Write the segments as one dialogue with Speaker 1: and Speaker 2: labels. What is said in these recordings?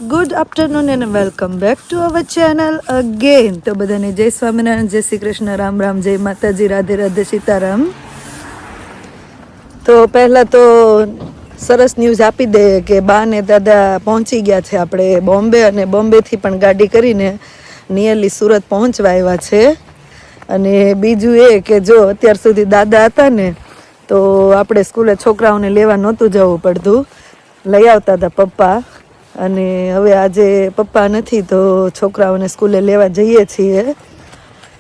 Speaker 1: Good afternoon and welcome back to our channel again. તો બધાને જય સ્વામિનારાયણ, જય શ્રી કૃષ્ણ, રામ રામ, જય માતાજી, રાધે રાધે, સીતારામ. તો પહેલાં તો સરસ ન્યૂઝ આપી દે કે બા ને દાદા પહોંચી ગયા છે આપણે બોમ્બે, અને બોમ્બેથી પણ ગાડી કરીને નિયરલી સુરત પહોંચવા આવ્યા છે. અને બીજું એ કે જો અત્યાર સુધી દાદા હતા ને તો આપણે સ્કૂલે છોકરાઓને લેવા નહોતું જવું પડતું, લઈ આવતા હતા પપ્પા. અને હવે આજે પપ્પા નથી તો છોકરાઓને સ્કૂલે લેવા જઈએ છીએ.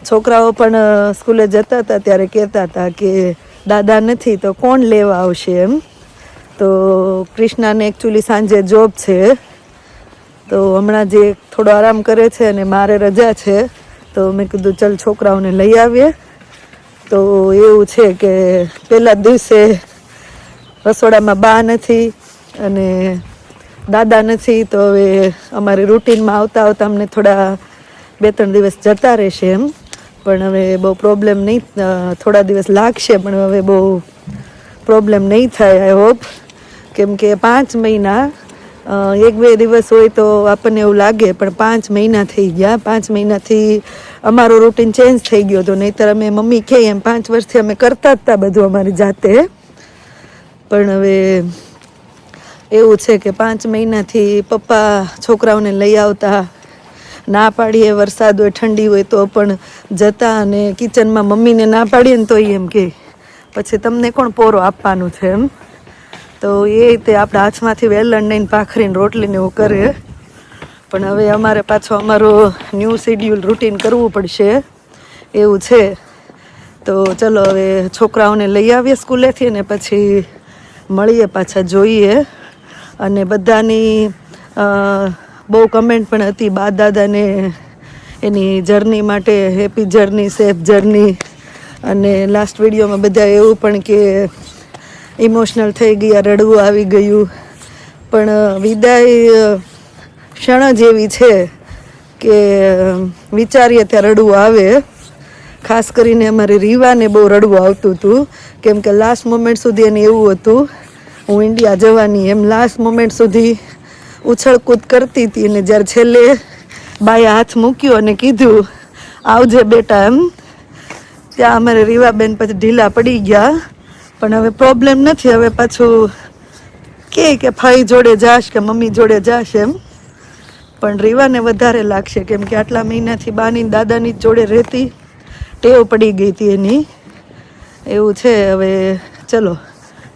Speaker 1: છોકરાઓ પણ સ્કૂલે જતા હતા ત્યારે કહેતા હતા કે દાદા નથી તો કોણ લેવા આવશે એમ. તો કૃષ્ણાને એકચ્યુઅલી સાંજે જોબ છે તો હમણાં જે થોડો આરામ કરે છે અને મારે રજા છે તો મેં કીધું ચાલ છોકરાઓને લઈ આવીએ. તો એવું છે કે પહેલા દિવસે રસોડામાં બા નથી અને દાદા નથી તો હવે અમારી રૂટીનમાં આવતા આવતા અમને થોડા 2-3 દિવસ જતા રહેશે એમ. પણ હવે બહુ પ્રોબ્લેમ નહીં, થોડા દિવસ લાગશે પણ હવે બહુ પ્રોબ્લેમ નહીં થાય આઈ હોપ. કેમ કે 5 મહિના 1-2 દિવસ હોય તો આપણને એવું લાગે, પણ 5 મહિના થઈ ગયા. 5 મહિનાથી અમારું રૂટીન ચેન્જ થઈ ગયો હતો. નહીંતર અમે મમ્મી કહે એમ 5 વર્ષથી અમે કરતા જ હતા બધું અમારી જાતે. પણ હવે એવું છે કે 5 મહિનાથી પપ્પા છોકરાઓને લઈ આવતા, ના પાડીએ, વરસાદ હોય ઠંડી હોય તો પણ જતા. અને કિચનમાં મમ્મીને ના પાડીએ ને તો એમ કે પછી તમને કોણ પોરો આપવાનું છે એમ. તો એ રીતે આપણા હાથમાંથી વેલણ લઈને ભાખરીને રોટલીને એવું કરે. પણ હવે અમારે પાછો અમારું ન્યૂ શેડ્યુલ રૂટીન કરવું પડશે એવું છે. તો ચલો હવે છોકરાઓને લઈ આવીએ સ્કૂલેથી ને પછી મળીએ, પાછા જોઈએ. અને બધાની બહુ કમેન્ટ પણ હતી બા દાદાને એની જર્ની માટે, હેપી જર્ની, સેફ જર્ની. અને લાસ્ટ વિડીયોમાં બધા એવું પણ કે ઇમોશનલ થઈ ગયા, રડવું આવી ગયું. પણ વિદાય ક્ષણ જ એવી છે કે વિચારીએ ત્યાં રડવું આવે. ખાસ કરીને અમારી રીવાને બહુ રડવું આવતું હતું કેમ કે લાસ્ટ મોમેન્ટ સુધી એને એવું હતું હું ઇન્ડિયા જવાની એમ. લાસ્ટ મોમેન્ટ સુધી ઉછળકૂદ કરતી હતી અને જ્યારે છેલ્લે બાએ હાથ મૂક્યો અને કીધું આવજે બેટા એમ, ત્યાં અમારે રીવાબેન પછી ઢીલા પડી ગયા. પણ હવે પ્રોબ્લેમ નથી, હવે પાછું કે ફઈ જોડે જાશ કે મમ્મી જોડે જાશ એમ. પણ રીવાને વધારે લાગશે કેમ કે આટલા મહિનાથી બાની દાદાની જોડે રહેતી, ટેવ પડી ગઈ હતી એની. એવું છે. હવે ચલો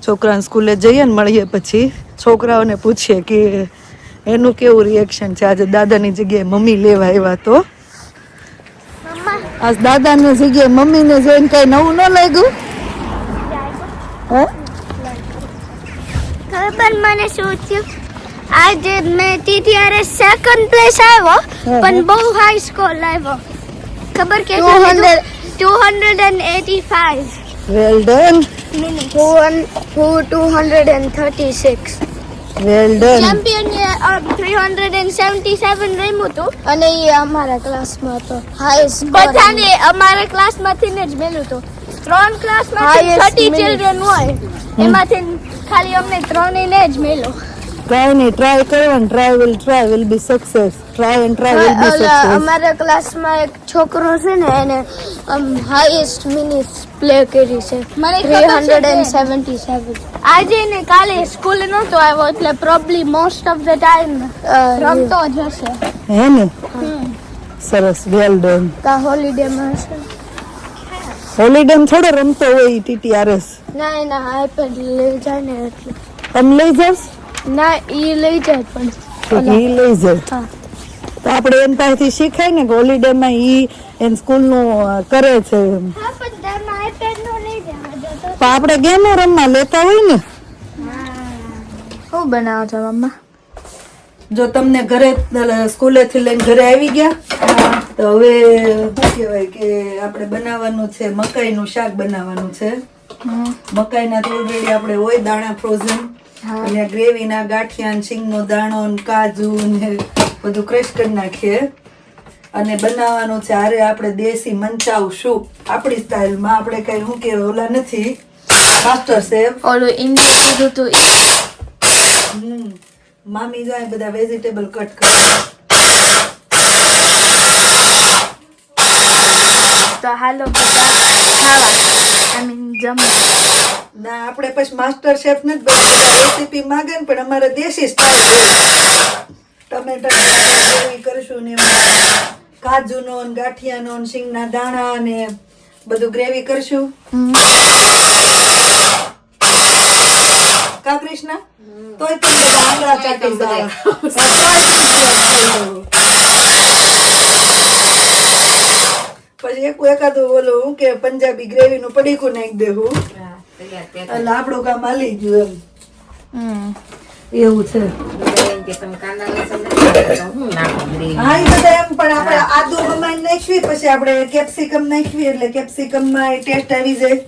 Speaker 1: છોકરાને સ્કૂલે જઈએ ને મળીએ, પછી છોકરાઓને પૂછીએ કે એનું કેવું રિએક્શન છે આજે દાદાની જગ્યાએ મમ્મી લેવા આવ્યા તો. આજ દાદાની જગ્યાએ મમ્મીને જોઈને કઈ નવું ન લાગ્યું?
Speaker 2: ખબર મને શું થયું, આજે મેં TTRS સેકન્ડ પ્લેસ આવ્યો પણ બહુ હાઈ સ્કોર લાવ્યો. ખબર કે 285
Speaker 1: well done,
Speaker 2: 236
Speaker 1: well done.
Speaker 2: Champion 377 રમ્યું હતું અને એ અમારા ક્લાસમાં હતો હાઈએસ્ટ. બધાને અમારા ક્લાસમાંથી જ મેલું હતું. 3 ક્લાસમાંથી 30 ચિલ્ડ્રન હોય એમાંથી ખાલી અમને 3 ને જ મેલો.
Speaker 1: ટ્રાય નહીં, ટ્રાય કરવાનું. Try will be success. Try and try will be success.
Speaker 2: અમારા ક્લાસમાં એક છોકરો છે ને એને હાઈએસ્ટ મિનિટ્સ પ્લે કરી છે 377. આજે ને કાલે સ્કૂલ નહોતો આવ્યો એટલે probably most of the time રમતો જ હશે.
Speaker 1: હે ને? સરસ, વેલ ડન.
Speaker 2: કા હોલિડેમાં હશે.
Speaker 1: હોલિડે થોડો રમતો હોય TTRS.
Speaker 2: ના આઈપેડ લઈ જાય ને એટલે.
Speaker 1: તમે લઈ જાવ?
Speaker 2: ના ઈ લઈ જાય પણ
Speaker 1: ઈ લઈ જાય.
Speaker 2: હા.
Speaker 1: તો આપણે એમ પાસેથી શીખાય ને કે હોલિડેમાં ઈ એન સ્કૂલનું કરે છે.
Speaker 2: હા પણ તમે આઈપેડ નો લઈ જાય તો
Speaker 1: આપણે ગેમો રમવા લેતા હોય ને.
Speaker 2: શું બનાવો છો મમ્મા?
Speaker 1: જો તમને ઘરે સ્કૂલેથી લઈને ઘરે આવી ગયા તો હવે શું કહેવાય કે આપણે બનાવવાનું છે મકાઈનું શાક બનાવવાનું છે. મકાઈના તો ઓલરેડી આપણે હોય દાણા ફ્રોઝન, અને ગ્રેવીના ગાંઠિયા, સિંગનો દાણો, કાજુ ને બધું ક્રશ કરી નાખીએ અને બનાવવાનું છે. આરે આપણે દેશી મંચાવ સૂપ આપણી સ્ટાઇલમાં. આપણે કઈ શું કહેવાય ઓલા નથી માસ્ટર શેફ,
Speaker 2: ઓલું ઇન્ડિયન કીધું તું
Speaker 1: મામી જાય બધા વેજીટેબલ કટ કરે.
Speaker 2: તો હાલો બધા ખાવા આઈ મીન જમવા.
Speaker 1: ના આપણે પછી માસ્ટર શેફ નથી બનતા. રેસીપી માંગે ને પણ અમારે દેશી સ્ટાઇલ ટમેટા ગ્રેવી કરશું ને એમાં કાજુનો ને ગાંઠિયાનો ને સિંગના દાણા ને બધું ગ્રેવી કરશું. કા કૃષ્ણ તોય તમે આંગળા ચાટી જાય. પછી એકાદું બોલું હું કે પંજાબી ગ્રેવી નું પડીકું નાખી દેવું એટલે આપણું કામ હાલી ગયું એમ. એવું છે. હા એ બધા એમ પણ આપણે આદુ હમાઈ નાખવી પછી આપણે કેપ્સિકમ નાખવી એટલે કેપ્સિકમ માં ટેસ્ટ આવી જાય.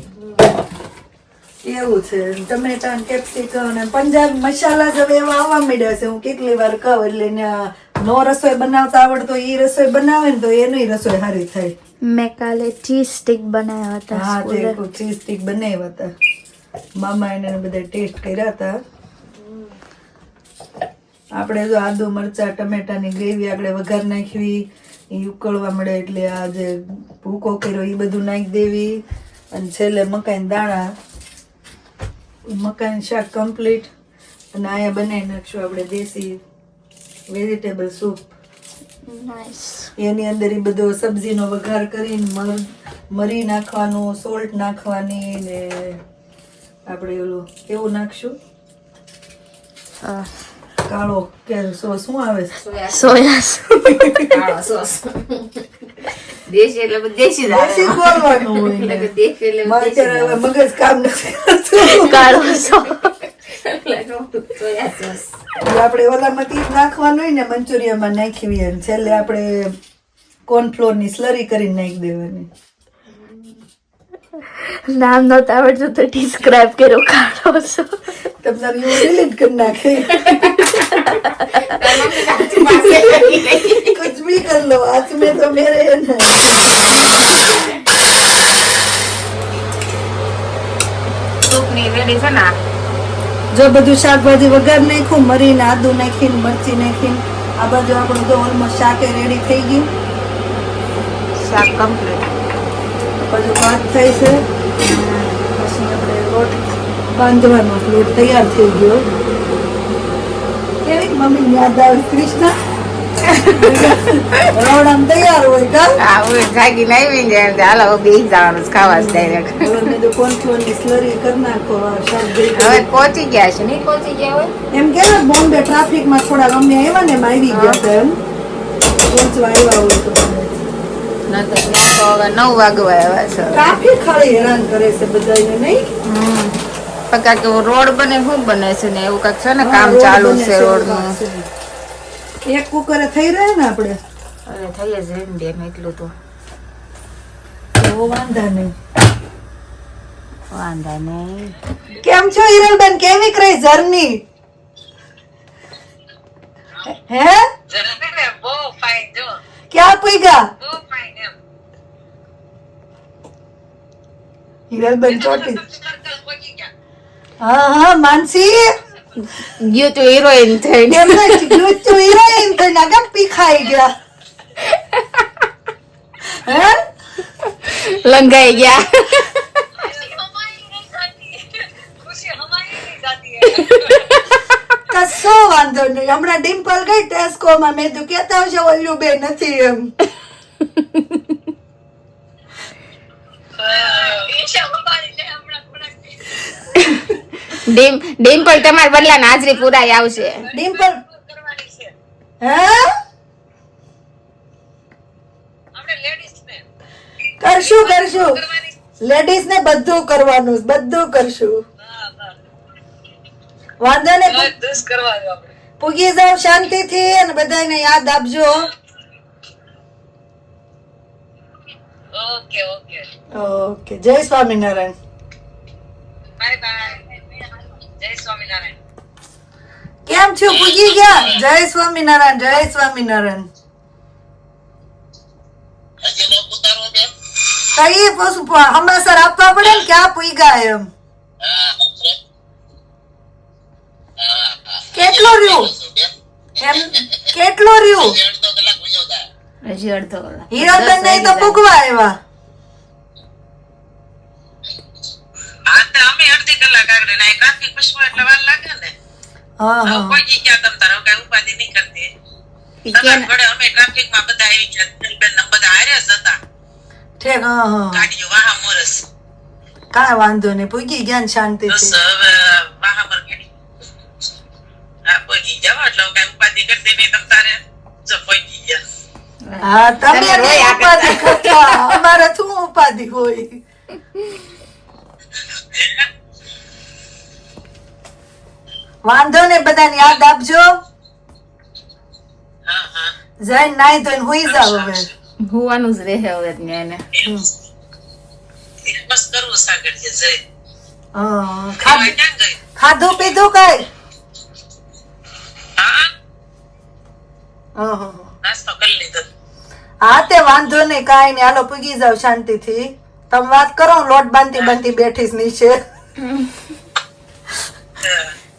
Speaker 1: એવું છે. ટમેટા ને કેપ્સિકમ અને પંજાબ મસાલા જ હવે એવા આવવા માંડ્યા છે. હું કેટલી વાર કહું એટલે નો રસોઈ બનાવતા આવડતો એ રસોઈ બનાવે ને તો એની રસોઈ સારી થાય.
Speaker 2: મેં કાલે ચીઝ સ્ટિક બનાવ્યા હતા.
Speaker 1: હા તે ચીઝ સ્ટિક બનાવ્યા હતા. મામા એને બધા ટેસ્ટ કર્યા હતા. આપણે જો આદુ મરચા ટમેટાની ગ્રેવી આપણે વઘાર નાખવી એ ઉકળવા મળે એટલે આ જે ભૂકો કર્યો એ બધું નાખી દેવી અને છેલ્લે મકાઈ દાણા મકાઈ શાક કમ્પ્લીટ અને અહીંયા બનાવી નાખશું આપણે દેશી વેજીટેબલ સૂપ. એની અંદર એ બધો સબ્જીનો વઘાર કરીને મરી નાખવાનું સોલ્ટ નાખવાની ને આપણે ઓલું કેવું નાખશું કાળો કે શું આવે છે
Speaker 2: સોયા
Speaker 3: દેશી એટલે દેશી
Speaker 1: દેશી બોલવાનું હોય ને. મારે અત્યારે હવે મગજ કામ નથી કરતું.
Speaker 2: કાળો
Speaker 1: આપણે ઓલામાંથી નાખવાનું હોય ને મંચુરિયનમાં નાખવી અને છેલ્લે આપણે કોર્નફ્લોર ની સ્લરી કરીને નાખી દેવાની.
Speaker 2: નામ નહોતું આવડતું તો ડિસ્ક્રાઇબ કર્યો કાળો સો.
Speaker 1: તમારે એવું ડિલીટ કરી નાખે कुछ भी कर लो आज में तो मेरे है ना.
Speaker 3: સૂપની રેડી છે ને.
Speaker 1: જો બધું શાકભાજી વઘાર નાખ્યું મરીને આદુ નાખીને મરચી નાખીને આ બાજુ આપણું તો ઓલમોસ્ટ શાકે રેડી થઈ ગયું.
Speaker 3: શાક કમ્પ્લીટ.
Speaker 1: બધું ભાત થાય છે પછી આપણે લોટ બાંધવાનો લોટ તૈયાર થઈ ગયો. કેવી મમ્મી યાદ આવે કૃષ્ણ રોડામ તૈયાર હોય કા.
Speaker 3: હા હું જાગી લાવી ને હાલો બેસી જવાનું ખાવા જ ડાયરેક્ટ.
Speaker 1: બધું કોર્નફ્લોર ની સ્લરી કરી નાખો શાક
Speaker 3: હવે પહોંચી ગયા છે નહીં પહોંચી ગયા હોય
Speaker 1: એમ કે બોમ્બે ટ્રાફિક માં થોડા ગમે આવ્યા ને એમ આવી ગયા હતા એમ પહોંચવા આવ્યા હોય તો
Speaker 3: ન તો ત્યાં તો હવે 9 વાગવા આવ્યા છે.
Speaker 1: ટ્રાફિક ખાલી હેરાન કરે છે બધાને નહીં.
Speaker 3: પકા કે રોડ બને શું બને છે ને એવું કાંઈક છે ને કામ ચાલુ છે રોડ નું.
Speaker 1: એક કુકરે થઈ રહે ને આપણે
Speaker 3: અરે થઈ જ ડેમ એટલું તો
Speaker 1: વાંધા નહીં.
Speaker 3: વાંધા નહીં.
Speaker 1: કેમ છો હિરલબેન કેવી રહી જર્ની હે ક્યાં પૂગ્યા હિરલબેન ચોટી. હા હા માનસી
Speaker 3: ગયો તો હિરોઈન થઈને
Speaker 1: એમ જ ગયું તું હિરોઈન થઈને આગળ પીખાઈ ગયા હે
Speaker 3: લંગાઈ ગયા.
Speaker 1: કશો વાંધો નહીં. હમણાં ડિમ્પલ ગઈ ટેસ્કો માં મેં તું કેતા હશે ઓલ્યું બે નથી એમ.
Speaker 3: ડિમ્પલ તમારા બદલા હાજરી પુરાઈ આવશે.
Speaker 1: ડિમ્પલ હે કરશું કરશું લેડીઝ ને બધું કરવાનું બધું કરશું. વાંધો ને પૂગી જાવ શાંતિ થી અને બધાને યાદ આપજો. ઓકે જય સ્વામિનારાયણ. કેમ છો પૂજી ગયા? જય સ્વામિનારાયણ જય સ્વામિનારાયણ. કઈ હમાસર આપવા પડે ને ક્યાં પૂગ્યા એમ. કેટલો રહ્યું એમ કેટલો રહ્યું
Speaker 3: હજી અડધો કલાક.
Speaker 1: હીરાબેન નહીં તો પૂગવા આવ્યા
Speaker 4: અમે અડધી કલાક આગળ ના ટ્રાફિક બસમાં એટલે વાર લાગે ને
Speaker 1: હા હા
Speaker 4: પહોંચી ગયા તમ તારે કઈ ઉપાધિ નહીં કરતી
Speaker 3: ઈ
Speaker 4: કલાક
Speaker 3: કેને-
Speaker 4: ઘડે અમે ટ્રાફિકમાં બધા આવી ગયા બેન બધા હાર્યા જ હતા
Speaker 1: ઠીક હા હા
Speaker 4: ગાડીઓ વાહા મોરસ
Speaker 1: કાંઈ વાંધો નહીં પૂગી ગયા ને
Speaker 4: બસ
Speaker 1: શાંતિથી
Speaker 4: હવે વાહા પર ગાડી હા પહોંચી જાવ એટલે કઈ ઉપાધિ કરતી નહીં તમ તારે જો પહોંચી ગયા
Speaker 1: હા તમે
Speaker 3: તમે
Speaker 1: નહીં
Speaker 3: રોયા
Speaker 1: ઉપાધિ કરતા અમારે શું ઉપાધિ હોય વાંધો ને બધાને યાદ આપજો
Speaker 4: હા હા
Speaker 1: જઈને નાઈ ધોઈને હુઈ જાવ હવે
Speaker 3: હોવાનું જ રહે હવે ત્યાં એને.
Speaker 4: બસ કરવું સાગર છે જય
Speaker 1: હા,
Speaker 4: ક્યાં ગઈ
Speaker 1: ખાધું પીધું કઈ
Speaker 4: હા
Speaker 1: હા
Speaker 4: નાસ્તો કરી લીધો
Speaker 1: હા તે વાંધો નહીં કાંઈ નહીં હાલો પૂગી જાવ શાંતિથી તમે વાત કરો હું લોટ બાંધી બેઠીશ નીચે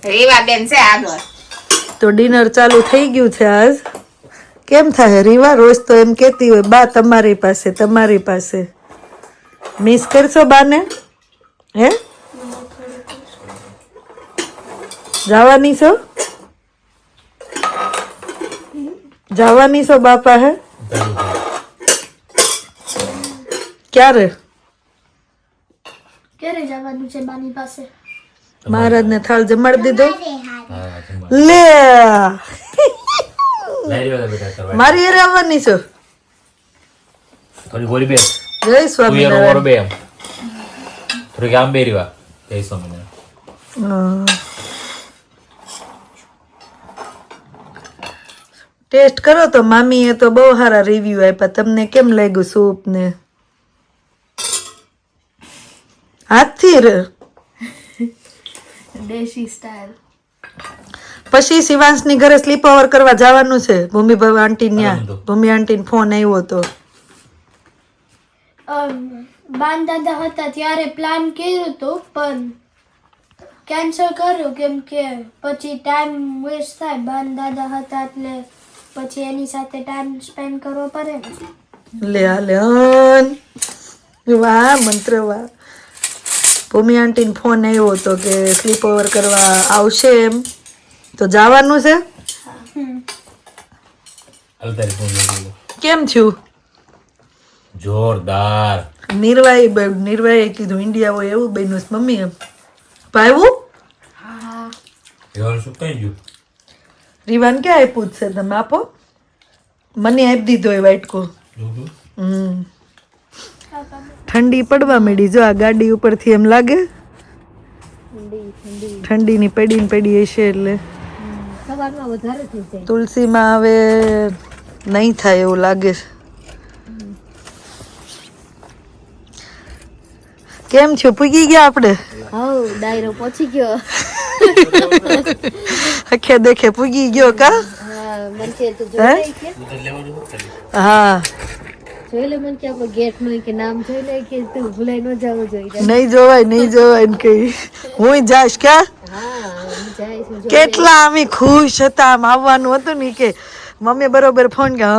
Speaker 3: રીવાબેન છે આગળ.
Speaker 1: તો ડિનર ચાલુ થઈ ગયું છે આજ કેમ થાય રીવા રોજ તો એમ કહેતી હોય બા તમારી પાસે મિસ કરશો બાને હે જવાની છો બાપા હે ક્યારે
Speaker 2: ક્યારે જવાનું છે બાની પાસે
Speaker 1: મહારાજ ને થાળ જમાડી દીધો લે મારી હારે આવવાની છો
Speaker 5: થોડી ગોરી બે
Speaker 1: જય
Speaker 5: તું એનો
Speaker 1: સ્વામિનારાયણ
Speaker 5: ઓર બે એમ થોડીક આમ બેરીવા જય સ્વામિનારાયણ
Speaker 1: ટેસ્ટ કરો તો મામીએ તો બહુ સારા રિવ્યુ આપ્યા તમને કેમ લાગ્યું સૂપ ને હાથથી રે
Speaker 2: દેશી સ્ટાઇલ
Speaker 1: પછી શિવાંશની ઘરે સ્લીપ ઓવર કરવા જવાનું છે ભૂમિ આંટી ન્યા ભૂમિ આંટી ફોન આવ્યો હતો
Speaker 2: બાન દાદા હતા ત્યારે પ્લાન કર્યો હતો પણ કેન્સલ કર્યો કેમ કે પછી ટાઈમ વેસ્ટ થાય બાન દાદા હતા એટલે પછી એની સાથે ટાઈમ સ્પેન્ડ કરવો પડે ને.
Speaker 1: લે હાલે વાહ મંત્ર વાહ ભૂમિ આંટીને ફોન આવ્યો હતો કે સ્લીપ ઓવર કરવા આવશે એમ તો જવાનું છે
Speaker 5: અલતારી ફોન લઈ લો
Speaker 1: કેમ થયું
Speaker 5: જોરદાર
Speaker 1: નિર્વાએ કીધું ઇન્ડિયા હોય એવું બન્યું છે મમ્મી એમ ભાઈવું
Speaker 5: એવાનું શું કઈ ગયું
Speaker 1: રીવાન ક્યાં આપ્યું જ છે તમે આપો મને આપી દીધો એ વાટકો
Speaker 5: જોયું?
Speaker 1: ઠંડી પડવા માંડી જો આ ગાડી ઉપરથી એમ લાગે ઠંડીની પડી હશે એટલે તુલસીમાં હવે નહીં થાય એવું લાગે છે કેમ છો પૂગી ગયા આપણે
Speaker 2: ડાયરો પહોંચી ગયો
Speaker 1: આખે દેખે પૂગી ગયો કા
Speaker 2: મને તો
Speaker 1: હે? હા
Speaker 2: જોઈ લે મને કે આપણે ગેટ નું કે નામ જોઈ લે કે તું ભૂલાઈ ન જવું જોઈએ
Speaker 1: નહીં જોવાય ને કઈ હું જાશ કા કેટલા અમે ખુશ હતા આમ આવવાનું હતું ને કે મમ્મી બરોબર ફોન કે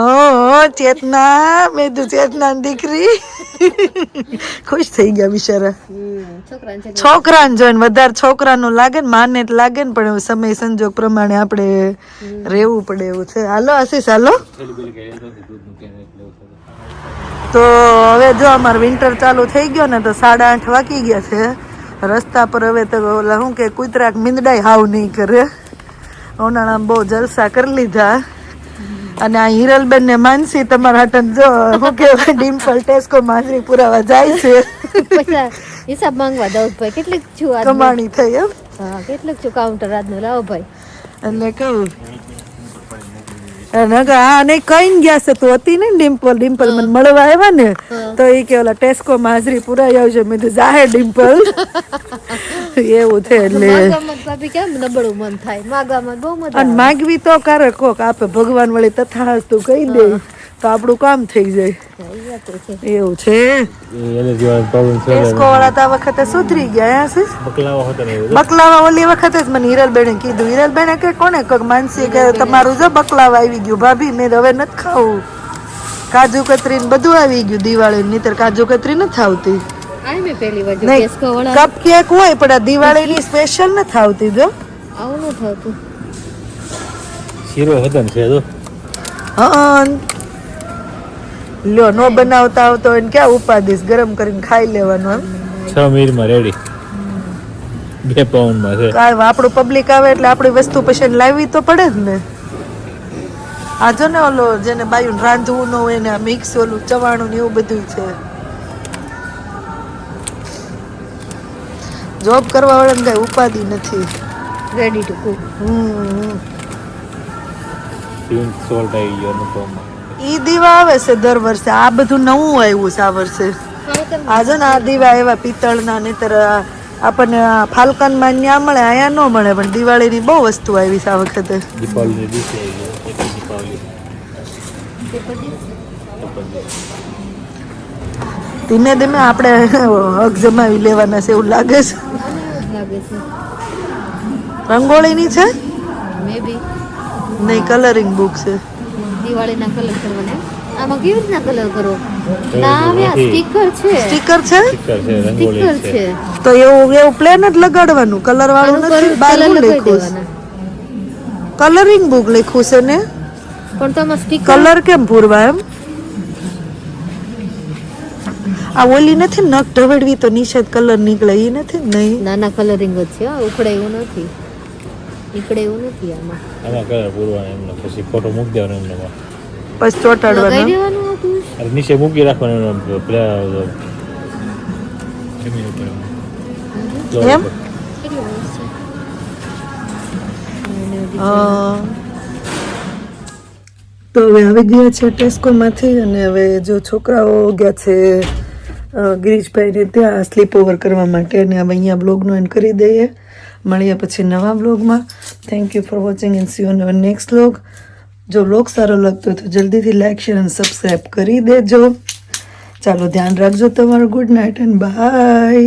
Speaker 1: ચેતના મેં તું ચેતના દીકરી ખુશ થઈ ગયા બિચારા છોકરાને જોઈને વધારે છોકરાનું લાગે ને માને જ લાગે ને પણ સમય સંજોગ પ્રમાણે આપણે રહેવું પડે એવું છે હાલો આશીષ હાલો તો હવે જો અમારે વિન્ટર ચાલુ થઈ ગયો ને તો 8:30 વાગી ગયા છે રસ્તા પર હવે તો ઓલા શું કે કૂતરાક મીંદડાય હાવ નહીં કરે ઉનાળામાં બહુ જલસા કરી લીધા અને આ હિરલબેન ને માનસી તમારા હાટન જો શું કહેવાય ડિમ્પલ ટેસ્કો માજરી પુરાવા જાય છે
Speaker 6: હિસાબ માંગવા દઉં ભાઈ કેટલીક છું આજ
Speaker 1: કમાણી થઈ એમ
Speaker 6: હા કેટલીક છું કાઉન્ટર આજનું લાવો ભાઈ
Speaker 1: એટલે કહું હા નહીં કઈ ગયા છે તું હતી ને ડિમ્પલ મને મળવા આવ્યા ને તો એ કે ઓલા ટેસ્કો માં હાજરી પુરાઈ આવશે મેં તો જાહે ડિમ્પલ એવું છે એટલે
Speaker 6: માગવામાં ભાભી કેમ નબળું મન થાય માગવામાં બહુ મજા
Speaker 1: અને માગવી તો કરે કોક આપે ભગવાન વળી તથા તું કહી દે તો આપણું કામ થઈ જાય.
Speaker 6: એ વાત તો છે.
Speaker 1: એવું છે.
Speaker 5: એલર્જી વાળો પ્રોબ્લેમ છે
Speaker 1: ટેસ્કો વાળા તો આ વખતે સુધરી ગયા હે સીસ.
Speaker 5: બકલાવા હોતા ને
Speaker 1: બકલાવા ઓલી વખતે જ મને હિરલબેને કીધું. હિરલબેને કે કોને કે માનસી કે તમારું જો બકલાવા આવી ગયું ભાભી. મેં હવે નથી ખાવું. કાજુ કતરી ને બધું આવી ગયું દિવાળી નીતર કાજુ કતરી નથી આવતી.
Speaker 6: આ મેં પહેલી વાર જો
Speaker 1: નહીં
Speaker 6: ટેસ્કો વાળા
Speaker 1: કપ કેક હોય પણ આ દિવાળીની સ્પેશિયલ નથી આવતી જો.
Speaker 6: આવું ન થતું.
Speaker 5: શીરો હતા ને છે તો
Speaker 1: હા લ્યો નો બનાવતા આવતો હોય ને ક્યાં ઉપાદીશ ગરમ કરીને ખાઈ લેવાનું એમ.
Speaker 5: 6 મિનિટમાં રેડી 2 પાઉન્ડમાં છે.
Speaker 1: કાંઈ આપણું પબ્લિક આવે એટલે આપણી વસ્તુ પછી લાવવી તો પડે જ ને. આ જો ને ઓલો જેને બાયું રાંધવું ન હોય ને આ મિક્સ ઓલું ચવાણું ને એવું બધું છે. જોબ કરવા વાળાને કઈ ઉપાધિ નથી.
Speaker 6: Ready to cook.
Speaker 5: Pink salt આવી ગયો અનુપમમાં.
Speaker 1: ઈ દીવા આવે છે દર વર્ષે. આ બધું નવું આવ્યું છે આ વર્ષે. આ જો ને આ દીવા એવા પિત્તળના નહીતર આપણને ફાલ્કનમાં ન્યા મળે અહીંયા ન મળે પણ દિવાળીની બહુ વસ્તુ આવી છે આ વખતે.
Speaker 5: દીપાવલીની દિવસે આવી ગયો એટલે દીપાવલી
Speaker 1: ધીમે ધીમે આપણે હક જમાવી લેવાના છે એવું લાગે છે.
Speaker 6: લાગે છે
Speaker 1: રંગોળીની છે
Speaker 6: મે બી
Speaker 1: નહીં કલરિંગ બુક છે.
Speaker 6: દિવાળીના કલર કરવાના. આમાં કેવી રીતના કલર કરો? ના આવે આ સ્ટીકર છે.
Speaker 1: સ્ટીકર છે
Speaker 5: સ્ટીકર છે રંગોળી
Speaker 6: સ્ટીકર
Speaker 5: છે.
Speaker 6: છે.
Speaker 1: તો એવું પ્લેન જ લગાડવાનું કલર વાળું નથી. બહાર
Speaker 6: કલર લગાવી
Speaker 1: લખ્યું
Speaker 6: દેવાના.
Speaker 1: કલરિંગ બુક લખ્યું છે ને.
Speaker 6: પણ તો આમાં સ્ટીકર
Speaker 1: કલર કેમ પૂરવા એમ. આ ઓલી નથી નખ ઢવડવી તો નિષેધ કલર નીકળે એ નથી નહીં.
Speaker 6: નાના કલરિંગ જ છે હો, ઉખડે એવું નથી. નીકળે એવું નથી આમાં.
Speaker 5: આમાં કલર પૂરવાનો એમને પછી ફોટો મૂકી દેવાનો એમને.
Speaker 1: પછી
Speaker 6: લગાઈ
Speaker 1: ચોટાડવાનું.
Speaker 6: દેવાનું હતું.
Speaker 5: અરે નીચે મૂકી રાખવાનું એમને પેલા જમીન ઉપર
Speaker 1: એમ?
Speaker 6: કેટલી વર્ષ છે?
Speaker 1: હા. તો હવે આવી ગયા છે ટેસ્કોમાંથી અને હવે જો છોકરાઓ ગયા છે ગિરીશભાઈને ત્યાં સ્લીપ ઓવર કરવા માટે અને હવે અહીંયા બ્લોગનો એન્ડ કરી દઈએ. મળીએ પછી નવા બ્લોગમાં. Thank you for watching and C you in next blog. જો બ્લોગ સારો લાગતો હોય તો જલ્દીથી લાઈક શેર અને સબસ્ક્રાઈબ કરી દેજો. ચાલો ધ્યાન રાખજો તમારું. Good night and by.